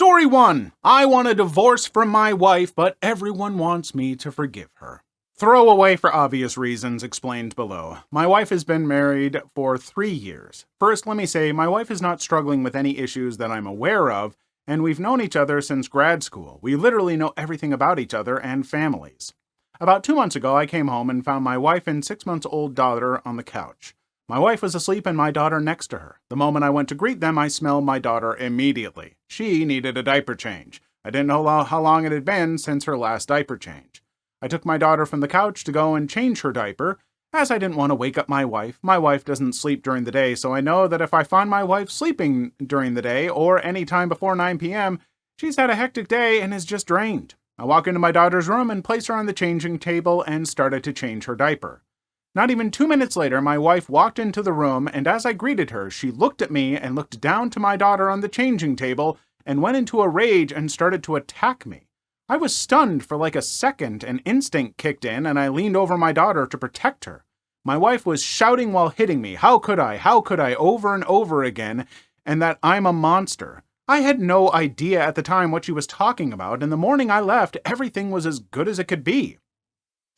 Story 1. I want a divorce from my wife, but everyone wants me to forgive her. Throwaway for obvious reasons explained below. My wife has been married for 3 years. First, let me say, my wife is not struggling with any issues that I'm aware of, and we've known each other since grad school. We literally know everything about each other and families. About 2 months ago, I came home and found my wife and 6-month-old daughter on the couch. My wife was asleep and my daughter next to her. The moment I went to greet them, I smelled my daughter immediately. She needed a diaper change. I didn't know how long it had been since her last diaper change. I took my daughter from the couch to go and change her diaper, as I didn't want to wake up my wife. My wife doesn't sleep during the day, so I know that if I find my wife sleeping during the day or any time before 9 p.m., she's had a hectic day and is just drained. I walk into my daughter's room and place her on the changing table and started to change her diaper. Not even 2 minutes later, my wife walked into the room, and as I greeted her, she looked at me and looked down to my daughter on the changing table and went into a rage and started to attack me. I was stunned for like a second, and instinct kicked in, and I leaned over my daughter to protect her. My wife was shouting while hitting me, how could I, over and over again, and that I'm a monster. I had no idea at the time what she was talking about, and the morning I left, everything was as good as it could be.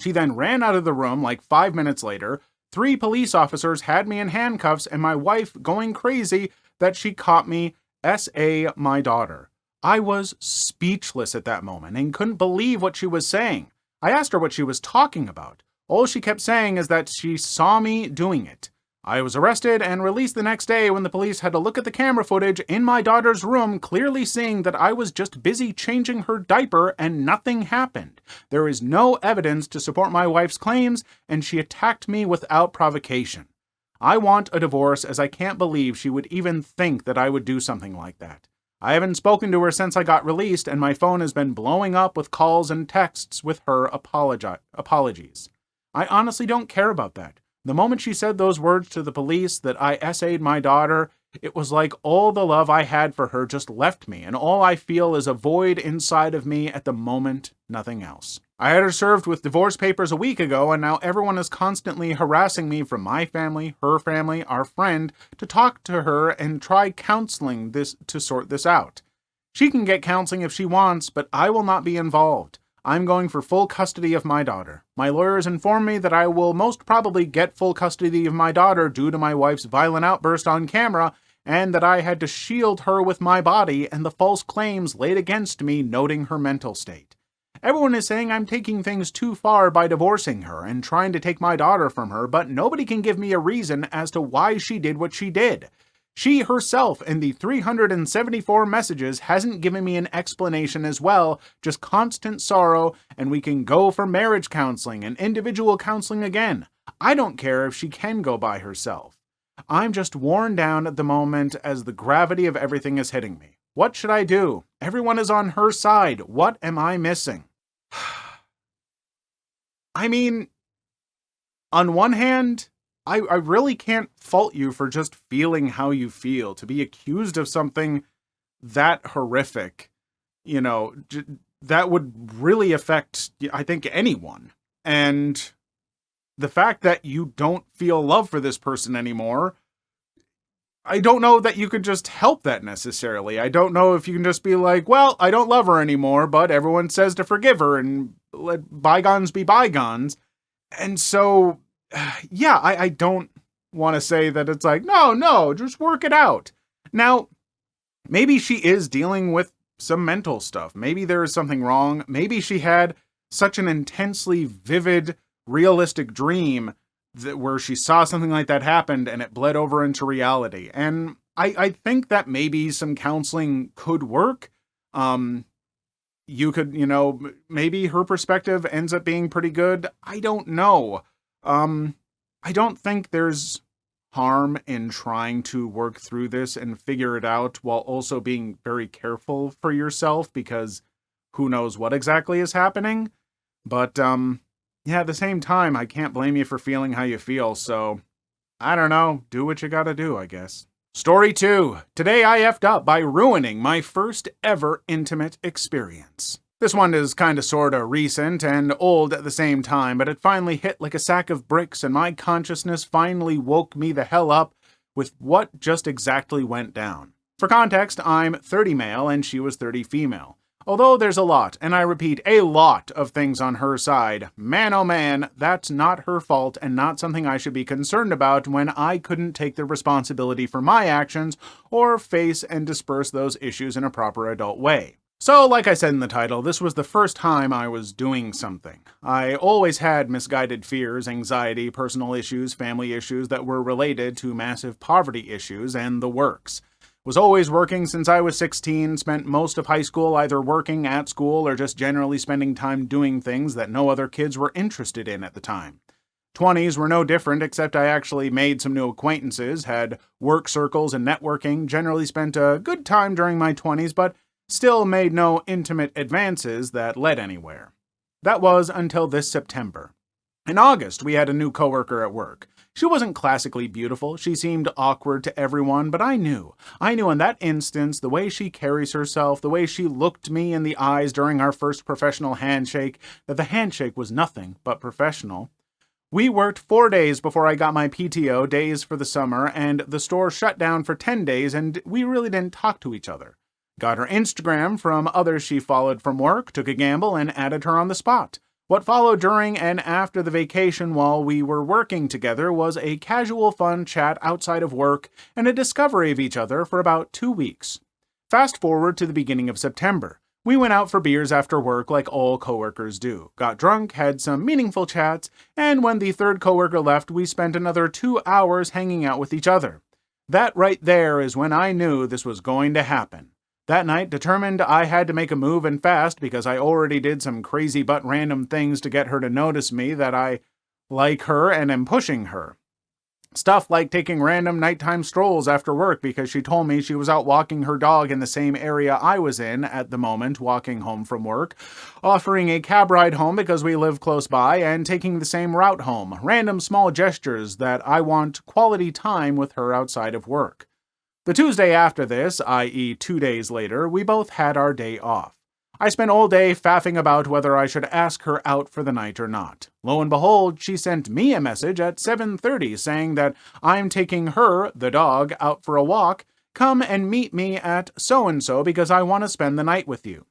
She then ran out of the room like 5 minutes later. 3 police officers had me in handcuffs, and my wife going crazy that she caught me S.A. my daughter. I was speechless at that moment and couldn't believe what she was saying. I asked her what she was talking about. All she kept saying is that she saw me doing it. I was arrested and released the next day when the police had to look at the camera footage in my daughter's room, clearly seeing that I was just busy changing her diaper and nothing happened. There is no evidence to support my wife's claims, and she attacked me without provocation. I want a divorce, as I can't believe she would even think that I would do something like that. I haven't spoken to her since I got released, and my phone has been blowing up with calls and texts with her apologies. I honestly don't care about that. The moment she said those words to the police that I SA'd my daughter, it was like all the love I had for her just left me, and all I feel is a void inside of me at the moment, nothing else. I had her served with divorce papers a week ago, and now everyone is constantly harassing me from my family, her family, our friend, to talk to her and try counseling to sort this out. She can get counseling if she wants, but I will not be involved. I'm going for full custody of my daughter. My lawyers informed me that I will most probably get full custody of my daughter due to my wife's violent outburst on camera, and that I had to shield her with my body and the false claims laid against me noting her mental state. Everyone is saying I'm taking things too far by divorcing her and trying to take my daughter from her, but nobody can give me a reason as to why she did what she did. She herself, in the 374 messages, hasn't given me an explanation as well, just constant sorrow, and we can go for marriage counseling and individual counseling again. I don't care if she can go by herself. I'm just worn down at the moment as the gravity of everything is hitting me. What should I do? Everyone is on her side. What am I missing? I mean, on one hand, I really can't fault you for just feeling how you feel. To be accused of something that horrific, that would really affect, I think, anyone. And the fact that you don't feel love for this person anymore, I don't know that you could just help that necessarily. I don't know if you can just be like, well, I don't love her anymore, but everyone says to forgive her and let bygones be bygones. And so, yeah, I don't want to say that it's like, no, just work it out. Now, maybe she is dealing with some mental stuff. Maybe there is something wrong. Maybe she had such an intensely vivid, realistic dream where she saw something like that happened and it bled over into reality. And I think that maybe some counseling could work. You could, maybe her perspective ends up being pretty good. I don't know. I don't think there's harm in trying to work through this and figure it out while also being very careful for yourself, because who knows what exactly is happening. But, yeah, at the same time, I can't blame you for feeling how you feel, so I don't know, do what you gotta do, I guess. Story 2. Today I effed up by ruining my first ever intimate experience. This one is kinda sorta recent and old at the same time, but it finally hit like a sack of bricks, and my consciousness finally woke me the hell up with what just exactly went down. For context, I'm 30 male and she was 30 female. Although there's a lot, and I repeat, a lot of things on her side, man oh man, that's not her fault and not something I should be concerned about when I couldn't take the responsibility for my actions or face and disperse those issues in a proper adult way. So, like I said in the title, this was the first time I was doing something. I always had misguided fears, anxiety, personal issues, family issues that were related to massive poverty issues and the works. Was always working since I was 16, spent most of high school either working at school or just generally spending time doing things that no other kids were interested in at the time. 20s were no different, except I actually made some new acquaintances, had work circles and networking, generally spent a good time during my 20s, but still made no intimate advances that led anywhere. That was until this September. In August, we had a new coworker at work. She wasn't classically beautiful, she seemed awkward to everyone, but I knew in that instance, the way she carries herself, the way she looked me in the eyes during our first professional handshake, that the handshake was nothing but professional. We worked 4 days before I got my PTO, days for the summer, and the store shut down for 10 days, and we really didn't talk to each other. Got her Instagram from others she followed from work, took a gamble, and added her on the spot. What followed during and after the vacation while we were working together was a casual fun chat outside of work and a discovery of each other for about 2 weeks. Fast forward to the beginning of September. We went out for beers after work like all coworkers do, got drunk, had some meaningful chats, and when the third coworker left, we spent another 2 hours hanging out with each other. That right there is when I knew this was going to happen. That night, determined I had to make a move and fast because I already did some crazy but random things to get her to notice me that I like her and am pushing her. Stuff like taking random nighttime strolls after work because she told me she was out walking her dog in the same area I was in at the moment walking home from work, offering a cab ride home because we live close by, and taking the same route home. Random small gestures that I want quality time with her outside of work. The Tuesday after this, i.e. 2 days later, we both had our day off. I spent all day faffing about whether I should ask her out for the night or not. Lo and behold, she sent me a message at 7:30 saying that I'm taking her, the dog, out for a walk. Come and meet me at so-and-so because I want to spend the night with you.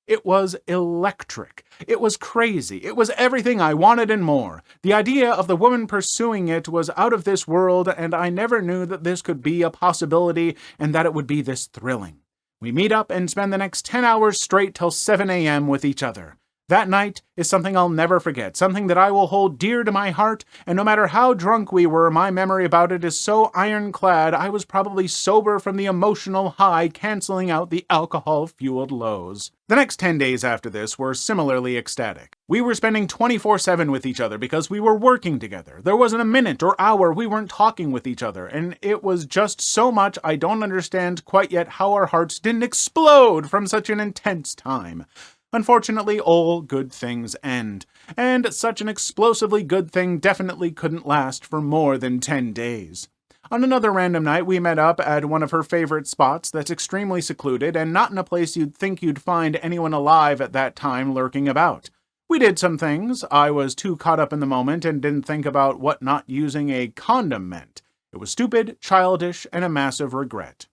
It was electric. It was crazy. It was everything I wanted and more. The idea of the woman pursuing it was out of this world, and I never knew that this could be a possibility and that it would be this thrilling. We meet up and spend the next 10 hours straight till 7 a.m. with each other. That night is something I'll never forget, something that I will hold dear to my heart, and no matter how drunk we were, my memory about it is so ironclad I was probably sober from the emotional high canceling out the alcohol-fueled lows. The next 10 days after this were similarly ecstatic. We were spending 24/7 with each other because we were working together. There wasn't a minute or hour we weren't talking with each other, and it was just so much I don't understand quite yet how our hearts didn't explode from such an intense time. Unfortunately, all good things end, and such an explosively good thing definitely couldn't last for more than 10 days. On another random night, we met up at one of her favorite spots that's extremely secluded and not in a place you'd think you'd find anyone alive at that time lurking about. We did some things. I was too caught up in the moment and didn't think about what not using a condom meant. It was stupid, childish, and a massive regret.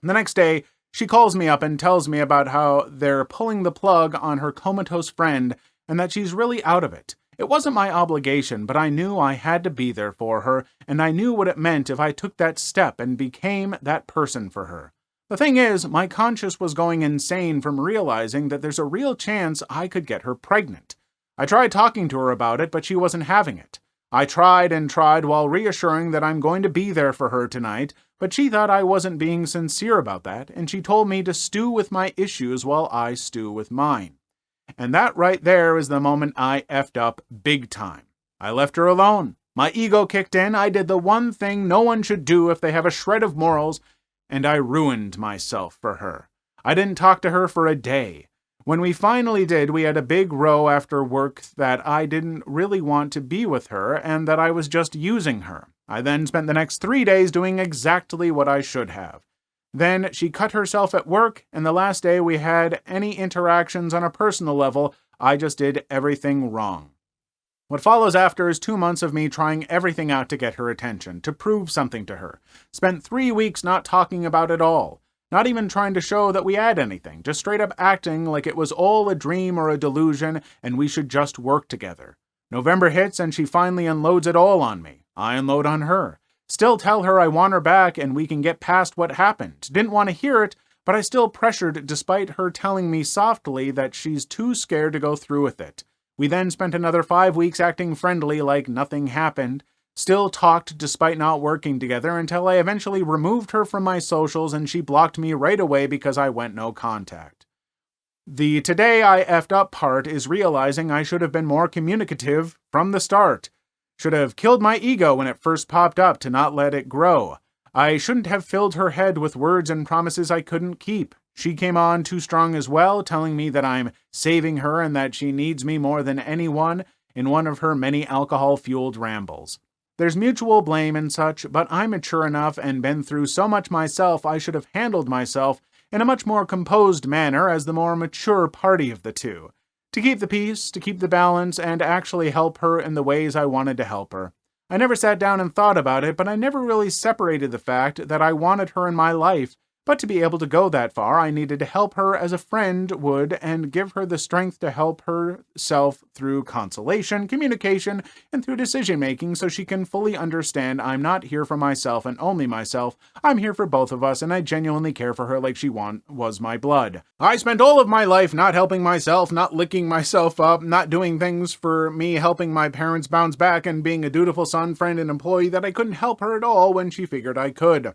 The next day, she calls me up and tells me about how they're pulling the plug on her comatose friend and that she's really out of it. It wasn't my obligation, but I knew I had to be there for her, and I knew what it meant if I took that step and became that person for her. The thing is, my conscience was going insane from realizing that there's a real chance I could get her pregnant. I tried talking to her about it, but she wasn't having it. I tried and tried while reassuring that I'm going to be there for her tonight, but she thought I wasn't being sincere about that, and she told me to stew with my issues while I stew with mine. And that right there is the moment I effed up big time. I left her alone. My ego kicked in. I did the one thing no one should do if they have a shred of morals, and I ruined myself for her. I didn't talk to her for a day. When we finally did, we had a big row after work that I didn't really want to be with her and that I was just using her. I then spent the next 3 days doing exactly what I should have. Then she cut herself at work, and the last day we had any interactions on a personal level, I just did everything wrong. What follows after is 2 months of me trying everything out to get her attention, to prove something to her. Spent 3 weeks not talking about it all. Not even trying to show that we had anything, just straight up acting like it was all a dream or a delusion and we should just work together. November hits and she finally unloads it all on me. I unload on her. Still tell her I want her back and we can get past what happened. Didn't want to hear it, but I still pressured despite her telling me softly that she's too scared to go through with it. We then spent another 5 weeks acting friendly like nothing happened. Still talked despite not working together until I eventually removed her from my socials and she blocked me right away because I went no contact. The today I effed up part is realizing I should have been more communicative from the start. Should have killed my ego when it first popped up to not let it grow. I shouldn't have filled her head with words and promises I couldn't keep. She came on too strong as well, telling me that I'm saving her and that she needs me more than anyone in one of her many alcohol-fueled rambles. There's mutual blame and such, but I'm mature enough and been through so much myself I should have handled myself in a much more composed manner as the more mature party of the two. To keep the peace, to keep the balance, and actually help her in the ways I wanted to help her. I never sat down and thought about it, but I never really separated the fact that I wanted her in my life. But to be able to go that far, I needed to help her as a friend would and give her the strength to help herself through consolation, communication, and through decision-making so she can fully understand I'm not here for myself and only myself. I'm here for both of us, and I genuinely care for her like she was my blood. I spent all of my life not helping myself, not licking myself up, not doing things for me, helping my parents bounce back, and being a dutiful son, friend, and employee that I couldn't help her at all when she figured I could.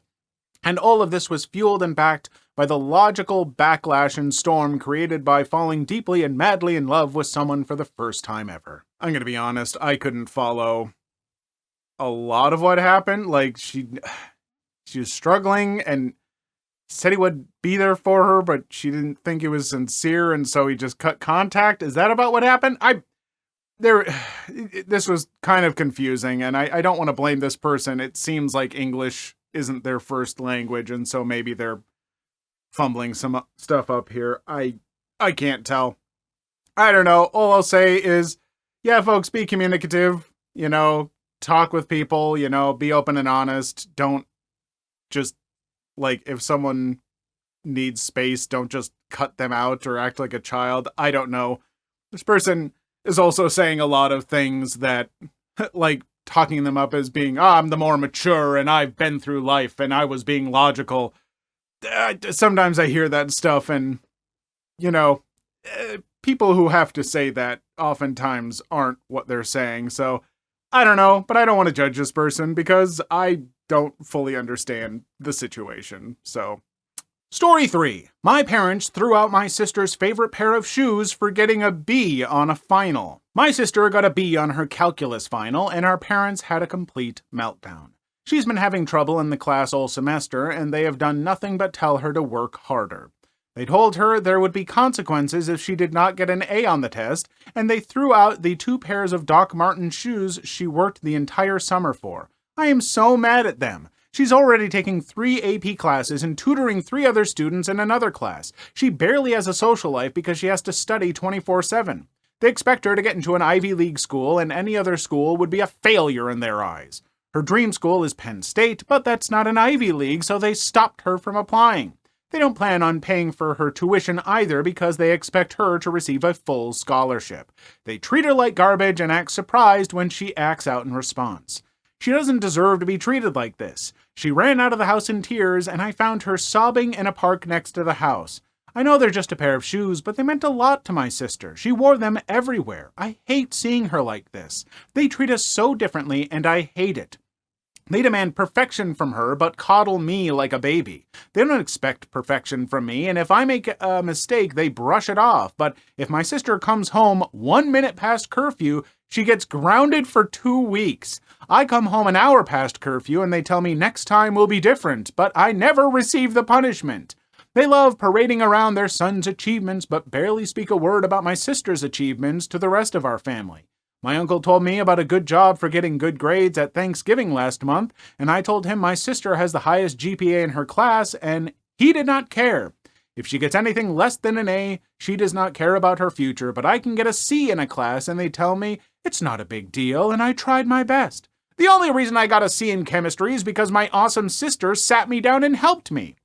And all of this was fueled and backed by the logical backlash and storm created by falling deeply and madly in love with someone for the first time ever. I'm gonna be honest, I couldn't follow a lot of what happened. Like, she was struggling and said he would be there for her, but she didn't think it was sincere, and so he just cut contact. Is that about what happened? This was kind of confusing, and I don't want to blame this person. It seems like English isn't their first language, and so maybe they're fumbling some stuff up here. I can't tell. I don't know. All I'll say is, yeah, folks, be communicative, talk with people, be open and honest. Don't just, if someone needs space, don't just cut them out or act like a child. I don't know. This person is also saying a lot of things that, talking them up as being, I'm the more mature and I've been through life and I was being logical. Sometimes I hear that stuff and, people who have to say that oftentimes aren't what they're saying. So I don't know, but I don't want to judge this person because I don't fully understand the situation. So, Story 3. My parents threw out my sister's favorite pair of shoes for getting a B on a final. My sister got a B on her calculus final, and our parents had a complete meltdown. She's been having trouble in the class all semester, and they have done nothing but tell her to work harder. They told her there would be consequences if she did not get an A on the test, and they threw out the 2 pairs of Doc Martens shoes she worked the entire summer for. I am so mad at them. She's already taking 3 AP classes and tutoring 3 other students in another class. She barely has a social life because she has to study 24/7. They expect her to get into an Ivy League school, and any other school would be a failure in their eyes. Her dream school is Penn State, but that's not an Ivy League, so they stopped her from applying. They don't plan on paying for her tuition either because they expect her to receive a full scholarship. They treat her like garbage and act surprised when she acts out in response. She doesn't deserve to be treated like this. She ran out of the house in tears, and I found her sobbing in a park next to the house. I know they're just a pair of shoes, but they meant a lot to my sister. She wore them everywhere. I hate seeing her like this. They treat us so differently, and I hate it. They demand perfection from her, but coddle me like a baby. They don't expect perfection from me, and if I make a mistake, they brush it off. But if my sister comes home 1 minute past curfew, she gets grounded for 2 weeks. I come home an hour past curfew, and they tell me next time will be different, but I never receive the punishment. They love parading around their son's achievements, but barely speak a word about my sister's achievements to the rest of our family. My uncle told me about a good job for getting good grades at Thanksgiving last month, and I told him my sister has the highest GPA in her class, and he did not care. If she gets anything less than an A, she does not care about her future, but I can get a C in a class, and they tell me it's not a big deal, and I tried my best. The only reason I got a C in chemistry is because my awesome sister sat me down and helped me.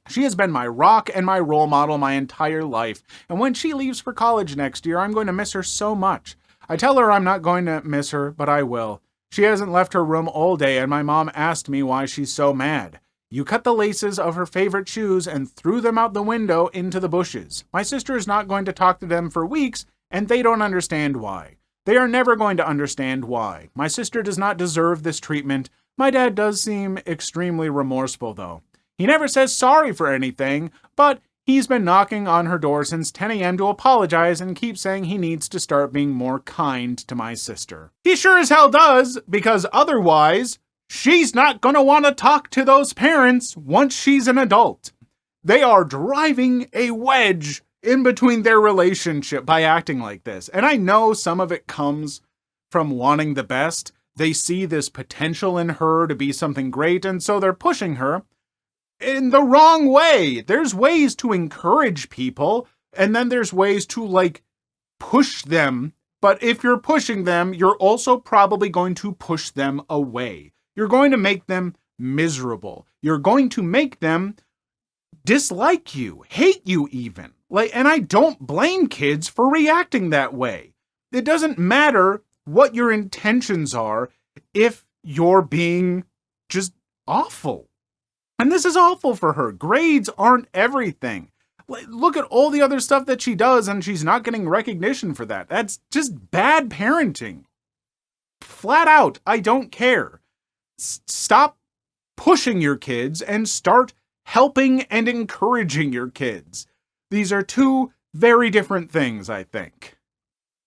She has been my rock and my role model my entire life, and when she leaves for college next year, I'm going to miss her so much. I tell her I'm not going to miss her, but I will. She hasn't left her room all day, and my mom asked me why she's so mad. You cut the laces of her favorite shoes and threw them out the window into the bushes. My sister is not going to talk to them for weeks, and they don't understand why. They are never going to understand why. My sister does not deserve this treatment. My dad does seem extremely remorseful, though. He never says sorry for anything, but he's been knocking on her door since 10 a.m. to apologize and keeps saying he needs to start being more kind to my sister. He sure as hell does, because otherwise, she's not gonna want to talk to those parents once she's an adult. They are driving a wedge in between their relationship by acting like this. And I know some of it comes from wanting the best. They see this potential in her to be something great, and so they're pushing her in the wrong way. There's ways to encourage people, and then there's ways to, push them. But if you're pushing them, you're also probably going to push them away. You're going to make them miserable. You're going to make them dislike you, hate you even. And I don't blame kids for reacting that way. It doesn't matter what your intentions are if you're being just awful. And this is awful for her. Grades aren't everything. Look at all the other stuff that she does, and she's not getting recognition for that. That's just bad parenting. Flat out, I don't care. Stop pushing your kids and start helping and encouraging your kids. These are two very different things, I think.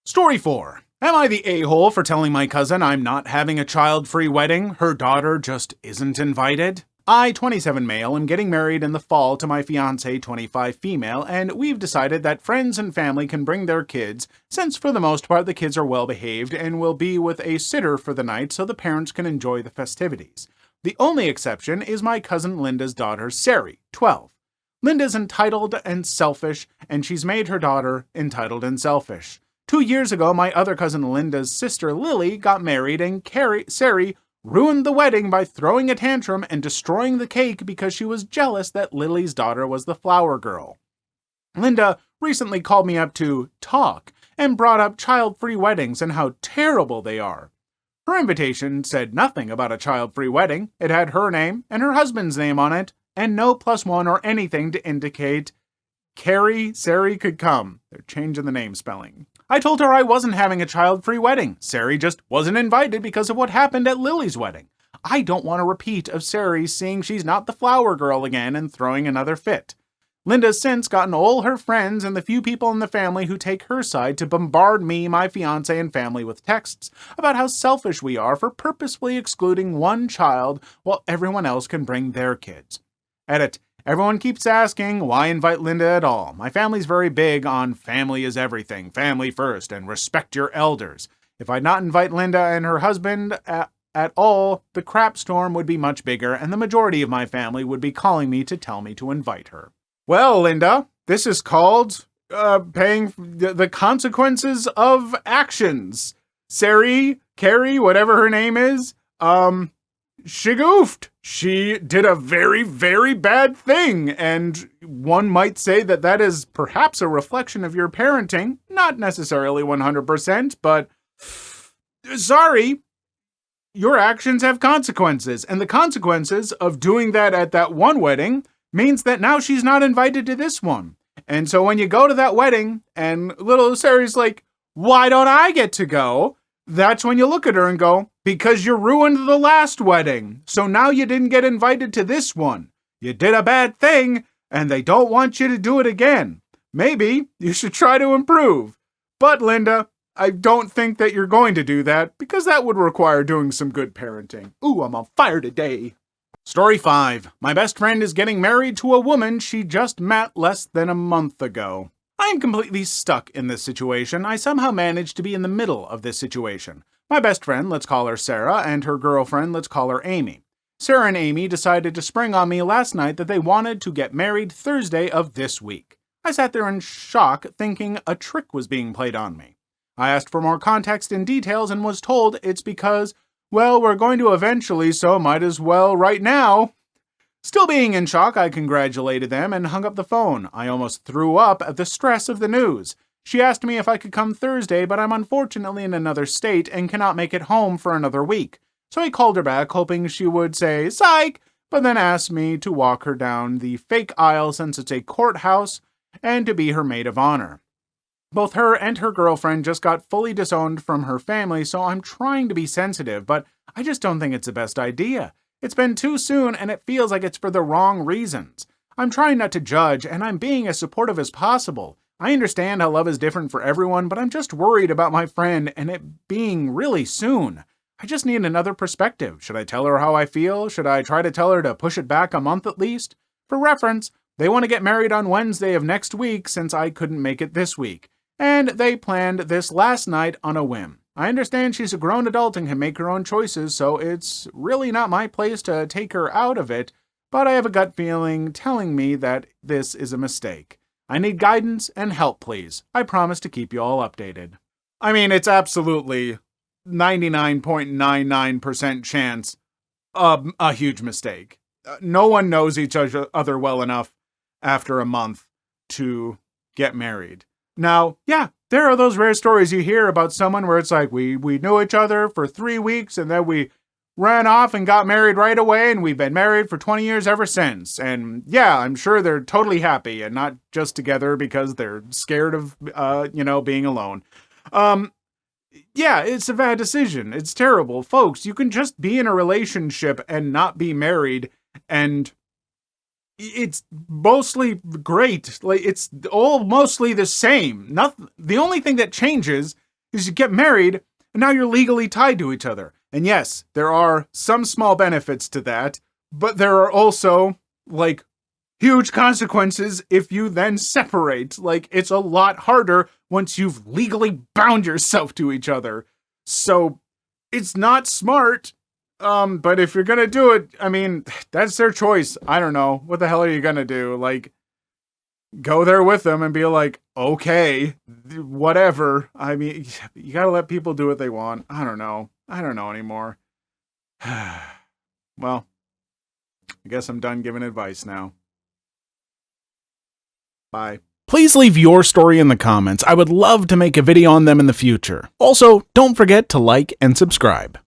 Story 4. Am I the a-hole for telling my cousin I'm not having a child-free wedding? Her daughter just isn't invited? I, 27 male, am getting married in the fall to my fiancée, 25 female, and we've decided that friends and family can bring their kids, since for the most part the kids are well behaved and will be with a sitter for the night so the parents can enjoy the festivities. The only exception is my cousin Linda's daughter, Sari, 12. Linda's entitled and selfish, and she's made her daughter entitled and selfish. 2 years ago, my other cousin Linda's sister, Lily, got married, and Sari ruined the wedding by throwing a tantrum and destroying the cake because she was jealous that Lily's daughter was the flower girl. Linda recently called me up to talk and brought up child-free weddings and how terrible they are. Her invitation said nothing about a child-free wedding. It had her name and her husband's name on it, and no +1 or anything to indicate Sari could come. They're changing the name spelling. I told her I wasn't having a child-free wedding. Sari just wasn't invited because of what happened at Lily's wedding. I don't want a repeat of Sari seeing she's not the flower girl again and throwing another fit. Linda's since gotten all her friends and the few people in the family who take her side to bombard me, my fiancé, and family with texts about how selfish we are for purposefully excluding one child while everyone else can bring their kids. Edit. Everyone keeps asking, why invite Linda at all? My family's very big on family is everything, family first, and respect your elders. If I'd not invite Linda and her husband at all, the crap storm would be much bigger, and the majority of my family would be calling me to tell me to invite her. Well, Linda, this is called paying the consequences of actions. Carrie, whatever her name is, she goofed. She did a very, very bad thing, and one might say that that is perhaps a reflection of your parenting. Not necessarily 100%, but sorry, your actions have consequences, and the consequences of doing that at that one wedding means that now she's not invited to this one. And so when you go to that wedding, and little Sari's like, why don't I get to go? That's when you look at her and go, because you ruined the last wedding, so now you didn't get invited to this one. You did a bad thing, and they don't want you to do it again. Maybe you should try to improve. But Linda, I don't think that you're going to do that, because that would require doing some good parenting. Ooh, I'm on fire today. Story 5. My best friend is getting married to a woman she just met less than a month ago. I am completely stuck in this situation. I somehow managed to be in the middle of this situation. My best friend, let's call her Sarah, and her girlfriend, let's call her Amy. Sarah and Amy decided to spring on me last night that they wanted to get married Thursday of this week. I sat there in shock, thinking a trick was being played on me. I asked for more context and details and was told it's because, well, we're going to eventually, so might as well right now. Still being in shock, I congratulated them and hung up the phone. I almost threw up at the stress of the news. She asked me if I could come Thursday, but I'm unfortunately in another state and cannot make it home for another week. So I called her back, hoping she would say, "Psych," but then asked me to walk her down the fake aisle since it's a courthouse and to be her maid of honor. Both her and her girlfriend just got fully disowned from her family, so I'm trying to be sensitive, but I just don't think it's the best idea. It's been too soon, and it feels like it's for the wrong reasons. I'm trying not to judge, and I'm being as supportive as possible. I understand how love is different for everyone, but I'm just worried about my friend and it being really soon. I just need another perspective. Should I tell her how I feel? Should I try to tell her to push it back a month at least? For reference, they want to get married on Wednesday of next week since I couldn't make it this week. And they planned this last night on a whim. I understand she's a grown adult and can make her own choices, so it's really not my place to take her out of it, but I have a gut feeling telling me that this is a mistake. I need guidance and help, please. I promise to keep you all updated. I mean, it's absolutely 99.99% chance a huge mistake. No one knows each other well enough after a month to get married. Now, yeah, there are those rare stories you hear about someone where it's like, we knew each other for 3 weeks and then we ran off and got married right away and we've been married for 20 years ever since. And yeah, I'm sure they're totally happy and not just together because they're scared of, being alone. Yeah, it's a bad decision. It's terrible. Folks, you can just be in a relationship and not be married, and it's mostly great. Like, it's all mostly the same. The only thing that changes is you get married, and now you're legally tied to each other. And yes, there are some small benefits to that, but there are also, like, huge consequences if you then separate. Like, it's a lot harder once you've legally bound yourself to each other. So, it's not smart. But if you're gonna do it, I mean, that's their choice. I don't know. What the hell are you gonna do? Like, go there with them and be like, okay, whatever. I mean, you gotta let people do what they want. I don't know. I don't know anymore. Well, I guess I'm done giving advice now. Bye. Please leave your story in the comments. I would love to make a video on them in the future. Also, don't forget to like and subscribe.